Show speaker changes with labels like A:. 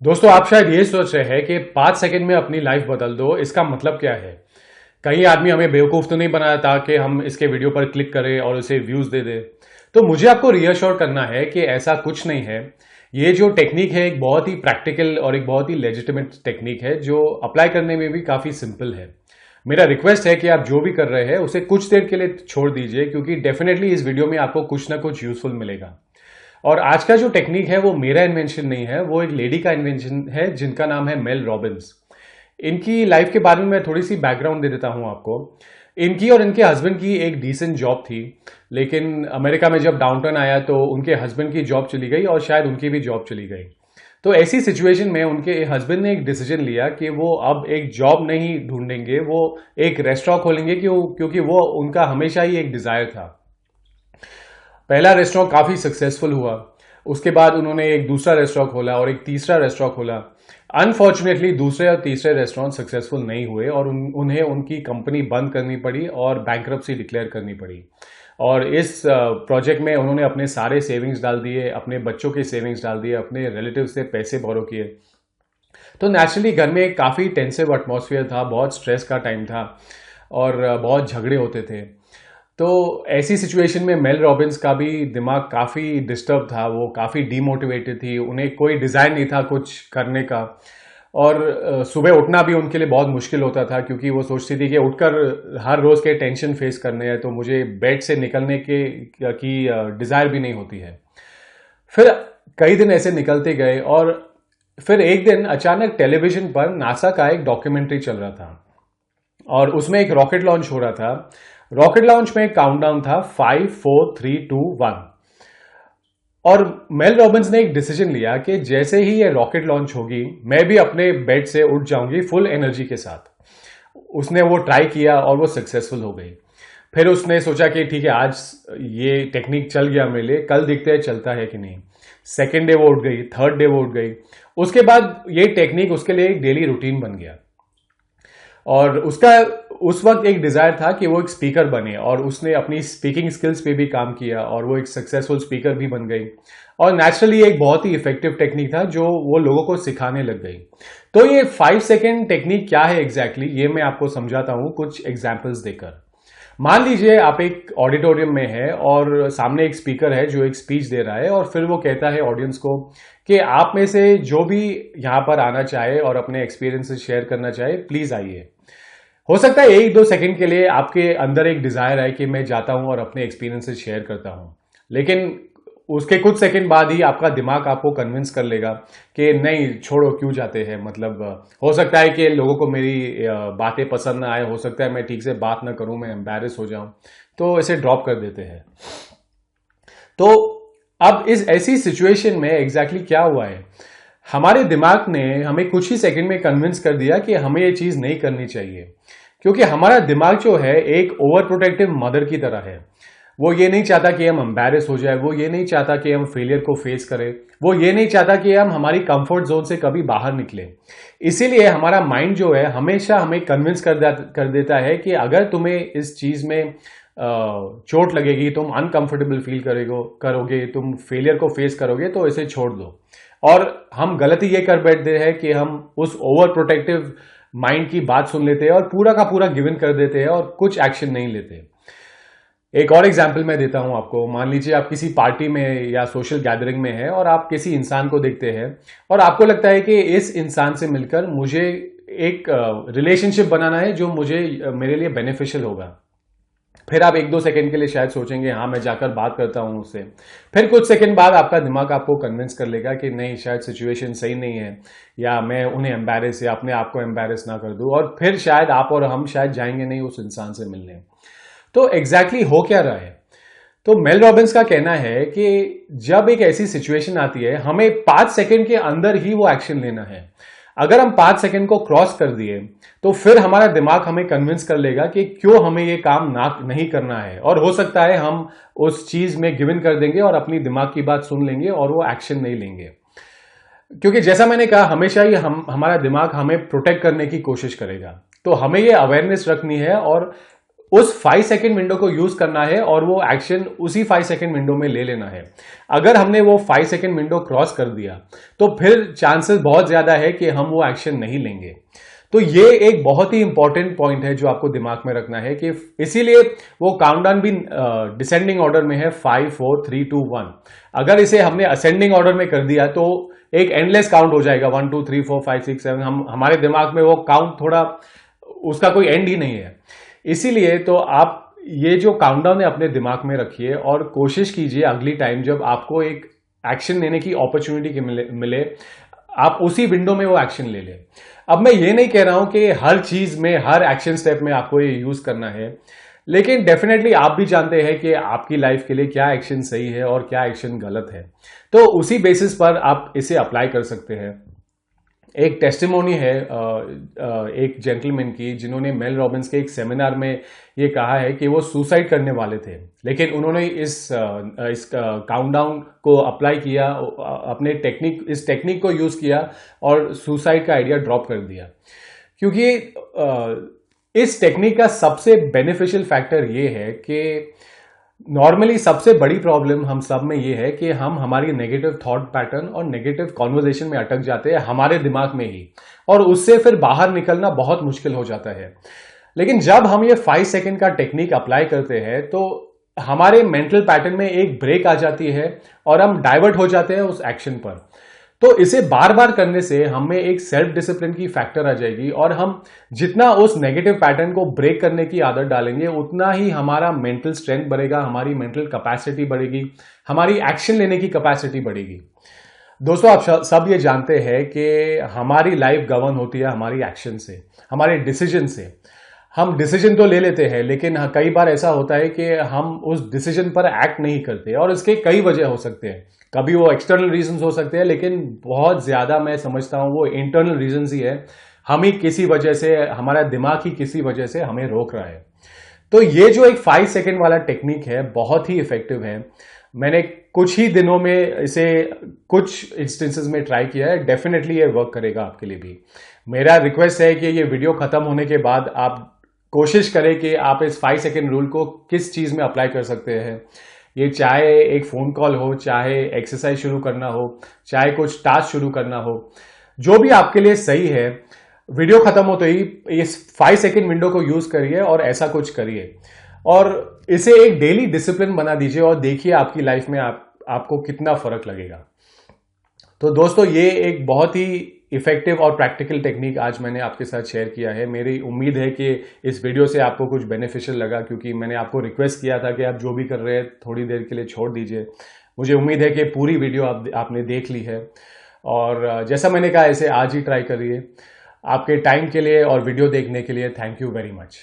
A: दोस्तों, आप शायद ये सोच रहे हैं कि 5 सेकंड में अपनी लाइफ बदल दो। इसका मतलब क्या है? कहीं आदमी हमें बेवकूफ तो नहीं बनाया था कि हम इसके वीडियो पर क्लिक करें और उसे व्यूज दे दे। तो मुझे आपको रियश्योर करना है कि ऐसा कुछ नहीं है। ये जो टेक्निक है एक बहुत ही प्रैक्टिकल और एक बहुत ही लेजिटिमेट टेक्निक है जो अप्लाई करने में भी काफी सिंपल है। मेरा रिक्वेस्ट है कि आप जो भी कर रहे हैं उसे कुछ देर के लिए छोड़ दीजिए, क्योंकि डेफिनेटली इस वीडियो में आपको कुछ ना कुछ यूजफुल मिलेगा। और आज का जो टेक्निक है वो मेरा इन्वेंशन नहीं है, वो एक लेडी का इन्वेंशन है जिनका नाम है मेल रॉबिन्स। इनकी लाइफ के बारे में मैं थोड़ी सी बैकग्राउंड दे देता हूं आपको। इनकी और इनके हस्बैंड की एक डिसेंट जॉब थी, लेकिन अमेरिका में जब डाउनटर्न आया तो उनके हस्बैंड की जॉब चली गई और शायद उनकी भी जॉब चली गई। तो ऐसी सिचुएशन में उनके हस्बैंड ने एक डिसीजन लिया कि वो अब एक जॉब नहीं ढूंढेंगे, वो एक रेस्टोरेंट खोलेंगे, क्योंकि वो उनका हमेशा ही एक डिजायर था। पहला रेस्टोरेंट काफी सक्सेसफुल हुआ। उसके बाद उन्होंने एक दूसरा रेस्टोरेंट खोला और एक तीसरा रेस्टोरेंट खोला। अनफॉर्चुनेटली दूसरे और तीसरे रेस्टोरेंट सक्सेसफुल नहीं हुए और उन्हें उनकी कंपनी बंद करनी पड़ी और बैंक्रप्सी डिक्लेयर करनी पड़ी। और इस प्रोजेक्ट में उन्होंने अपने सारे सेविंग्स डाल दिए, अपने बच्चों के सेविंग्स डाल दिए, अपने रिलेटिव से पैसे बोरो किए। तो नेचुरली घर में काफ़ी टेंसिव एटमॉस्फेयर था, बहुत स्ट्रेस का टाइम था और बहुत झगड़े होते थे। तो ऐसी सिचुएशन में मेल रॉबिन्स का भी दिमाग काफ़ी डिस्टर्ब था, वो काफ़ी डीमोटिवेटेड थी, उन्हें कोई डिज़ाइन नहीं था कुछ करने का। और सुबह उठना भी उनके लिए बहुत मुश्किल होता था, क्योंकि वो सोचती थी कि उठकर हर रोज़ के टेंशन फेस करने हैं, तो मुझे बेड से निकलने के की डिज़ायर भी नहीं होती है। फिर कई दिन ऐसे निकलते गए और फिर एक दिन अचानक टेलीविजन पर नासा का एक डॉक्यूमेंट्री चल रहा था और उसमें एक रॉकेट लॉन्च हो रहा था। रॉकेट लॉन्च में एक काउंटडाउन था, 5 4 3 2 1। और मेल रॉबिन्स ने एक डिसीजन लिया कि जैसे ही ये रॉकेट लॉन्च होगी मैं भी अपने बेड से उठ जाऊंगी फुल एनर्जी के साथ। उसने वो ट्राई किया और वो सक्सेसफुल हो गई। फिर उसने सोचा कि ठीक है, आज ये टेक्निक चल गया मेरे लिए, कल देखते हैं चलता है कि नहीं। सेकेंड डे वो उठ गई, थर्ड डे वो उठ गई। उसके बाद ये टेक्निक उसके लिए एक डेली रूटीन बन गया। और उसका उस वक्त एक डिजायर था कि वो एक स्पीकर बने और उसने अपनी स्पीकिंग स्किल्स पे भी काम किया और वो एक सक्सेसफुल स्पीकर भी बन गई। और नेचुरली एक बहुत ही इफेक्टिव टेक्निक था जो वो लोगों को सिखाने लग गई। तो ये 5 सेकेंड टेक्निक क्या है एग्जैक्टली, ये मैं आपको समझाता हूं कुछ एग्जाम्पल्स देकर। मान लीजिए आप एक ऑडिटोरियम में है और सामने एक स्पीकर है जो एक स्पीच दे रहा है और फिर वो कहता है ऑडियंस को कि आप में से जो भी यहाँ पर आना चाहे और अपने एक्सपीरियंसेस शेयर करना चाहे प्लीज आइए। हो सकता है 1 2 सेकंड के लिए आपके अंदर एक डिजायर है कि मैं जाता हूं और अपने एक्सपीरियंसेस शेयर करता हूं, लेकिन उसके कुछ सेकंड बाद ही आपका दिमाग आपको कन्विंस कर लेगा कि नहीं, छोड़ो, क्यों जाते हैं। मतलब हो सकता है कि लोगों को मेरी बातें पसंद ना आए, हो सकता है मैं ठीक से बात ना करूं, मैं एम्बैरेस हो जाऊं, तो इसे ड्रॉप कर देते हैं। तो अब इस ऐसी सिचुएशन में एग्जैक्टली क्या हुआ है, हमारे दिमाग ने हमें कुछ ही सेकंड में कन्विंस कर दिया कि हमें ये चीज नहीं करनी चाहिए, क्योंकि हमारा दिमाग जो है एक ओवर प्रोटेक्टिव मदर की तरह है। वो ये नहीं चाहता कि हम एम्बैरेस हो जाए, वो ये नहीं चाहता कि हम फेलियर को फेस करें, वो ये नहीं चाहता कि हम हमारी कंफर्ट जोन से कभी बाहर निकले। इसीलिए हमारा माइंड जो है हमेशा हमें कन्विंस कर देता है कि अगर तुम्हें इस चीज में चोट लगेगी, तुम अनकंफर्टेबल फील करोगे, तुम फेलियर को फेस करोगे, तो इसे छोड़ दो। और हम गलती ये कर बैठते हैं कि हम उस ओवर प्रोटेक्टिव माइंड की बात सुन लेते हैं और पूरा का पूरा गिवन कर देते हैं और कुछ एक्शन नहीं लेते। एक और एग्जाम्पल मैं देता हूं आपको। मान लीजिए आप किसी पार्टी में या सोशल गैदरिंग में हैं और आप किसी इंसान को देखते हैं और आपको लगता है कि इस इंसान से मिलकर मुझे एक रिलेशनशिप बनाना है जो मेरे लिए बेनिफिशियल होगा। फिर आप 1 2 सेकंड के लिए शायद सोचेंगे हाँ, मैं जाकर बात करता हूं उससे। फिर कुछ सेकंड बाद आपका दिमाग आपको कन्विंस कर लेगा कि नहीं, शायद सिचुएशन सही नहीं है, या मैं उन्हें एम्बैरेस या अपने आप को एम्बैरेस ना कर दूं, और फिर शायद आप और हम शायद जाएंगे नहीं उस इंसान से मिलने। तो एग्जैक्टली हो क्या रहा है? तो मेल रॉबिन्स का कहना है कि जब एक ऐसी सिचुएशन आती है हमें 5 सेकंड के अंदर ही वो एक्शन लेना है। अगर हम 5 सेकंड को क्रॉस कर दिए तो फिर हमारा दिमाग हमें कन्विंस कर लेगा कि क्यों हमें ये काम ना नहीं करना है, और हो सकता है हम उस चीज में गिवन कर देंगे और अपनी दिमाग की बात सुन लेंगे और वो एक्शन नहीं लेंगे। क्योंकि जैसा मैंने कहा, हमेशा ही हमारा दिमाग हमें प्रोटेक्ट करने की कोशिश करेगा। तो हमें ये अवेयरनेस रखनी है और उस 5 सेकेंड विंडो को यूज करना है और वो एक्शन उसी 5 सेकेंड विंडो में ले लेना है। अगर हमने वो 5 सेकेंड विंडो क्रॉस कर दिया तो फिर चांसेस बहुत ज्यादा है कि हम वो एक्शन नहीं लेंगे। तो ये एक बहुत ही इंपॉर्टेंट पॉइंट है जो आपको दिमाग में रखना है कि इसीलिए वो काउंटडाउन भी डिसेंडिंग ऑर्डर में है 5 4 3 2 1। अगर इसे हमने असेंडिंग ऑर्डर में कर दिया तो एक एंडलेस काउंट हो जाएगा 1 2 3 4 5 6 7। हमारे दिमाग में वो काउंट थोड़ा उसका कोई एंड ही नहीं है। इसीलिए तो आप ये जो काउंटडाउन है अपने दिमाग में रखिए और कोशिश कीजिए अगली टाइम जब आपको एक एक्शन लेने की अपॉर्चुनिटी मिले आप उसी विंडो में वो एक्शन ले लें। अब मैं ये नहीं कह रहा हूं कि हर चीज में हर एक्शन स्टेप में आपको ये यूज करना है, लेकिन डेफिनेटली आप भी जानते हैं कि आपकी लाइफ के लिए क्या एक्शन सही है और क्या एक्शन गलत है, तो उसी बेसिस पर आप इसे अप्लाई कर सकते हैं। एक टेस्टिमोनी है एक जेंटलमैन की जिन्होंने मेल रॉबिन्स के एक सेमिनार में ये कहा है कि वो सुसाइड करने वाले थे, लेकिन उन्होंने इस काउंटडाउन को अप्लाई किया, अपने इस टेक्निक को यूज किया और सुसाइड का आइडिया ड्रॉप कर दिया। क्योंकि इस टेक्निक का सबसे बेनिफिशियल फैक्टर ये है कि नॉर्मली सबसे बड़ी प्रॉब्लम हम सब में ये है कि हम हमारी नेगेटिव थॉट पैटर्न और नेगेटिव कॉन्वर्जेशन में अटक जाते हैं हमारे दिमाग में ही, और उससे फिर बाहर निकलना बहुत मुश्किल हो जाता है। लेकिन जब हम ये 5 सेकेंड का टेक्निक अप्लाई करते हैं तो हमारे मेंटल पैटर्न में एक ब्रेक आ जाती है और हम डाइवर्ट हो जाते हैं उस एक्शन पर। तो इसे बार बार करने से हमें एक सेल्फ डिसिप्लिन की फैक्टर आ जाएगी और हम जितना उस नेगेटिव पैटर्न को ब्रेक करने की आदत डालेंगे उतना ही हमारा मेंटल स्ट्रेंथ बढ़ेगा, हमारी मेंटल कैपेसिटी बढ़ेगी, हमारी एक्शन लेने की कैपेसिटी बढ़ेगी। दोस्तों आप सब ये जानते हैं कि हमारी लाइफ गवर्न होती है हमारी एक्शन से, हमारे डिसीजन से। हम डिसीजन तो ले लेते हैं लेकिन कई बार ऐसा होता है कि हम उस डिसीजन पर एक्ट नहीं करते और इसके कई वजह हो सकते हैं। कभी वो एक्सटर्नल रीजंस हो सकते हैं लेकिन बहुत ज्यादा मैं समझता हूं वो इंटरनल रीजंस ही है। हम ही किसी वजह से, हमारा दिमाग ही किसी वजह से हमें रोक रहा है। तो ये जो एक 5 सेकेंड वाला टेक्निक है बहुत ही इफेक्टिव है। मैंने कुछ ही दिनों में इसे कुछ इंस्टेंसेस में ट्राई किया है, डेफिनेटली ये वर्क करेगा आपके लिए भी। मेरा रिक्वेस्ट है कि ये वीडियो खत्म होने के बाद आप कोशिश करें कि आप इस 5 सेकेंड रूल को किस चीज में अप्लाई कर सकते हैं। ये चाहे एक फोन कॉल हो, चाहे एक्सरसाइज शुरू करना हो, चाहे कुछ टास्क शुरू करना हो, जो भी आपके लिए सही है। वीडियो खत्म हो तो ही इस 5 सेकेंड विंडो को यूज करिए और ऐसा कुछ करिए और इसे एक डेली डिसिप्लिन बना दीजिए और देखिए आपकी लाइफ में आपको कितना फर्क लगेगा। तो दोस्तों ये एक बहुत ही इफेक्टिव और प्रैक्टिकल टेक्निक आज मैंने आपके साथ शेयर किया है। मेरी उम्मीद है कि इस वीडियो से आपको कुछ बेनिफिशियल लगा, क्योंकि मैंने आपको रिक्वेस्ट किया था कि आप जो भी कर रहे हैं थोड़ी देर के लिए छोड़ दीजिए। मुझे उम्मीद है कि पूरी वीडियो आपने देख ली है और जैसा मैंने कहा इसे आज ही ट्राई करिए। आपके टाइम के लिए और वीडियो देखने के लिए थैंक यू वेरी मच।